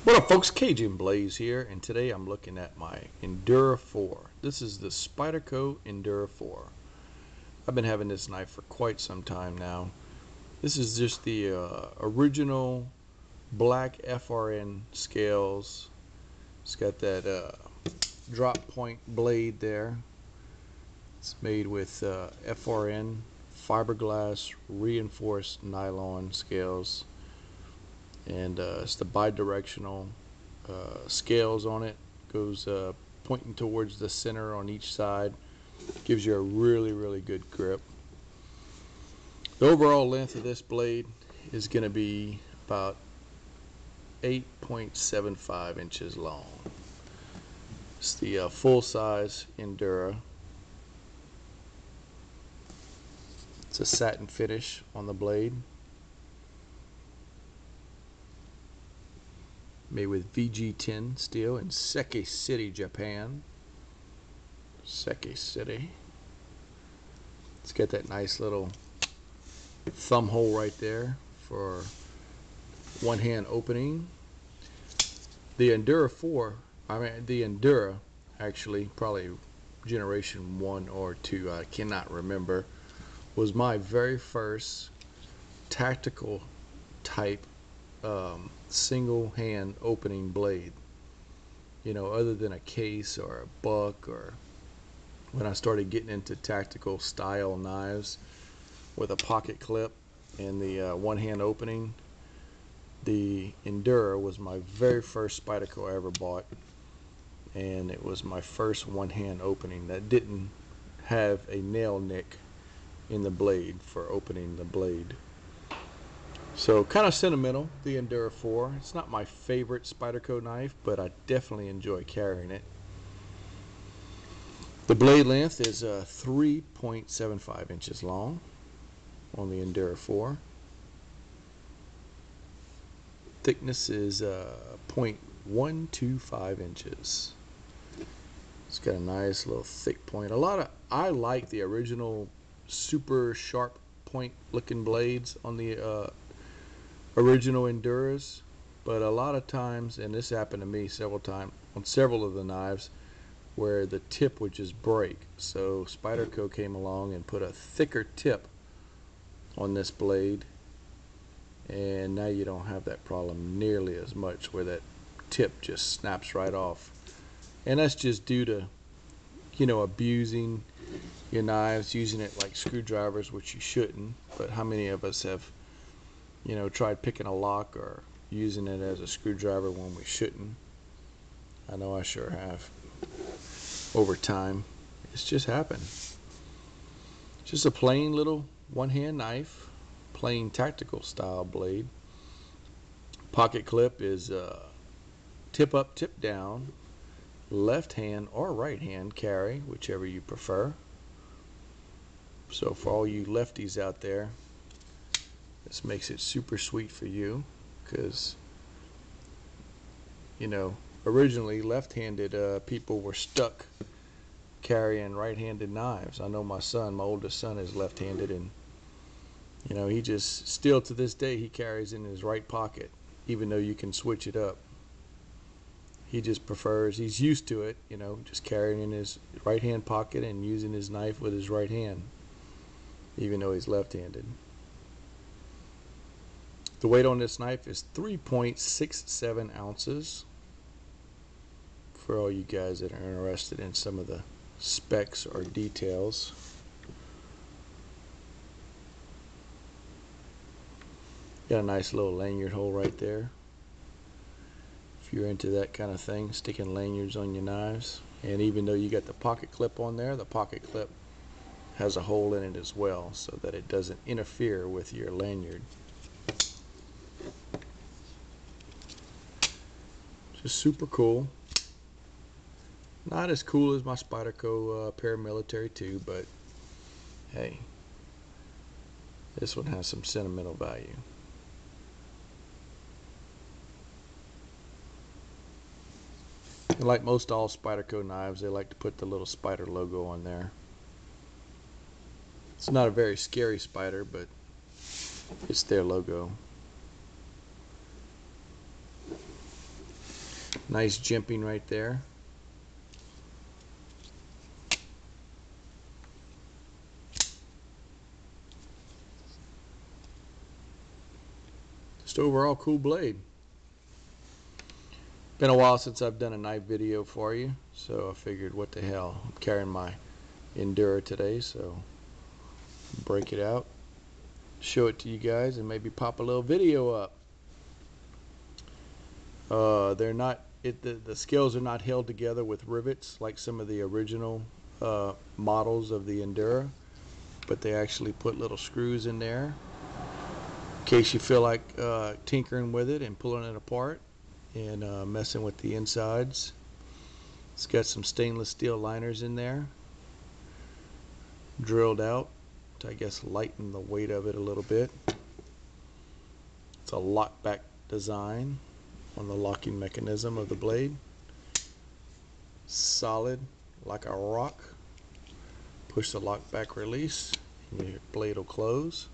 What up, folks? Cajun Blaze here, and today I'm looking at my Endura 4. This is the Spyderco Endura 4. I've been having this knife for quite some time now. This is just the original black FRN scales. It's got that drop point blade there. It's made with FRN fiberglass reinforced nylon scales, and it's the bi-directional scales on it. Goes pointing towards the center on each side. Gives you a really good grip. The overall length of this blade is going to be about 8.75 inches long. It's the full size Endura. It's a satin finish on the blade, made with VG10 steel in Seke City, Japan. Seke City. It's got that nice little thumb hole right there for one hand opening. The Endura 4, the Endura, actually, probably generation 1 or 2, I cannot remember, was my very first tactical type single hand opening blade. You know, other than a case or a buck, or when I started getting into tactical style knives with a pocket clip and the one hand opening, the Endura was my very first Spyderco I ever bought, and it was my first one hand opening that didn't have a nail nick in the blade for opening the blade. So kind of sentimental, the Endura 4. It's not my favorite Spyderco knife, but I definitely enjoy carrying it. The blade length is 3.75 inches long on the Endura 4. Thickness is 0.125 inches. It's got a nice little thick point. I like the original super sharp point looking blades on the original Enduras, but a lot of times, and this happened to me several times on several of the knives, where the tip would just break. So Spyderco came along and put a thicker tip on this blade, and now you don't have that problem nearly as much, where that tip just snaps right off. And that's just due to, you know, abusing your knives, using it like screwdrivers, which you shouldn't. But how many of us have, you know, tried picking a lock or using it as a screwdriver when we shouldn't? I know I sure have. Over time, it's just happened. Just a plain little one-hand knife, plain tactical style blade. Pocket clip is tip up, tip down, left hand or right hand carry, whichever you prefer. So for all you lefties out there, this makes it super sweet for you, because, you know, originally left-handed people were stuck carrying right-handed knives. I know my oldest son is left-handed, and you know, he just still to this day he carries in his right pocket, even though you can switch it up. He just prefers, he's used to it, you know, just carrying in his right hand pocket and using his knife with his right hand, even though he's left-handed. The weight on this knife is 3.67 ounces. For all you guys that are interested in some of the specs or details. Got a nice little lanyard hole right there, if you're into that kind of thing, sticking lanyards on your knives. And even though you got the pocket clip on there, the pocket clip has a hole in it as well, so that it doesn't interfere with your lanyard. Just super cool. Not as cool as my Spyderco paramilitary 2, but hey, this one has some sentimental value. And like most all Spyderco knives, they like to put the little spider logo on there. It's not a very scary spider, but it's their logo. Nice jimping right there. Just overall cool blade. Been a while since I've done a knife video for you, so I figured what the hell. I'm carrying my Endura today, so break it out, show it to you guys, and maybe pop a little video up. They're not the scales are not held together with rivets like some of the original models of the Endura, but they actually put little screws in there in case you feel like tinkering with it and pulling it apart and messing with the insides. It's got some stainless steel liners in there, drilled out to, I guess, lighten the weight of it a little bit. It's a lockback design on the locking mechanism of the blade. Solid like a rock. Push the lockback release and your blade will close.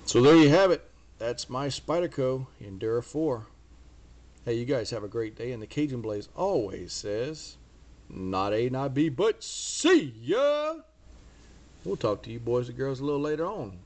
So there you have it. That's my Spyderco Endura 4. Hey, you guys have a great day, and the Cajun Blaze always says, not A, not B, but see ya! We'll talk to you boys and girls a little later on.